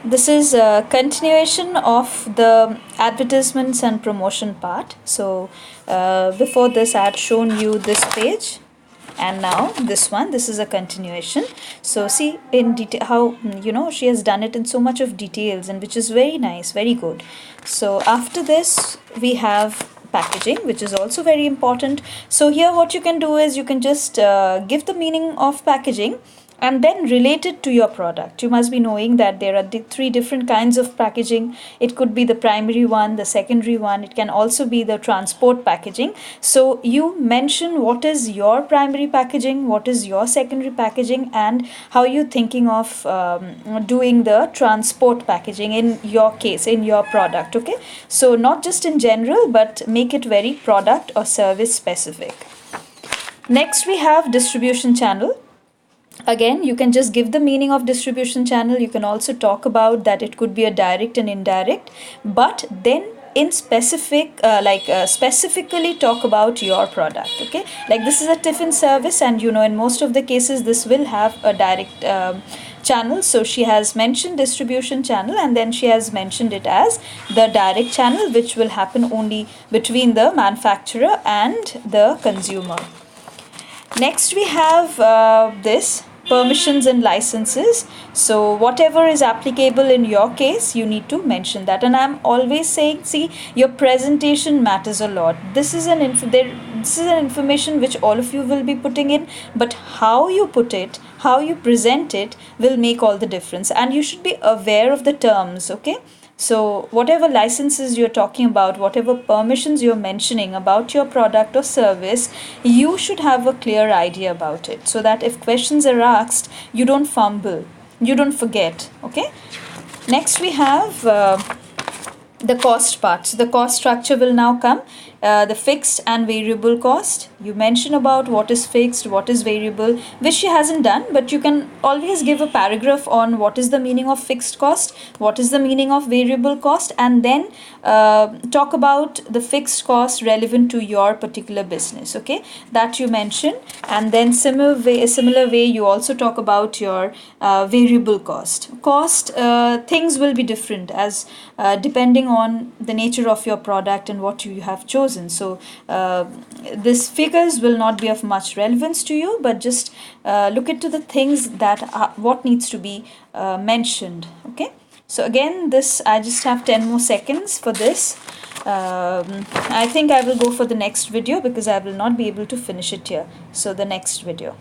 This is a continuation of the advertisements and promotion part. So before this I had shown you this page, and now this one, this is a continuation. So see in detail how she has done it in so much of details, and which is very nice, very good. So after this we have packaging, which is also very important. So here what you can do is you can just give the meaning of packaging and then relate it to your product. You must be knowing that there are three different kinds of packaging. It could be the primary one, the secondary one, it can also be the transport packaging. So you mention what is your primary packaging, what is your secondary packaging, and how you're thinking of doing the transport packaging in your case, in your product. Okay, so not just in general, but make it very product or service specific. Next we have distribution channel. Again, you can just give the meaning of distribution channel. You can also talk about that it could be a direct and indirect, but then in specific specifically talk about your product. Okay, like this is a tiffin service, and in most of the cases this will have a direct channel. So she has mentioned distribution channel, and then she has mentioned it as the direct channel, which will happen only between the manufacturer and the consumer. Next we have this permissions and licenses. So whatever is applicable in your case, you need to mention that. And I'm always saying, see, your presentation matters a lot. This is this is an information which all of you will be putting in, but how you put it, how you present it will make all the difference. And you should be aware of the terms. Okay, so whatever licenses you're talking about, whatever permissions you're mentioning about your product or service, you should have a clear idea about it, so that if questions are asked, you don't fumble, you don't forget. Okay, next we have the cost part. So the cost structure will now come. The fixed and variable cost. You mention about what is fixed, what is variable, which she hasn't done, but you can always give a paragraph on what is the meaning of fixed cost, what is the meaning of variable cost, and then talk about the fixed cost relevant to your particular business. Okay, that you mention, and then similar way you also talk about your variable cost. Things will be different as depending on the nature of your product and what you have chosen. So these figures will not be of much relevance to you, but just look into the things that what needs to be mentioned. Okay, so again, this I just have 10 more seconds for this. I think I will go for the next video because I will not be able to finish it here. So the next video.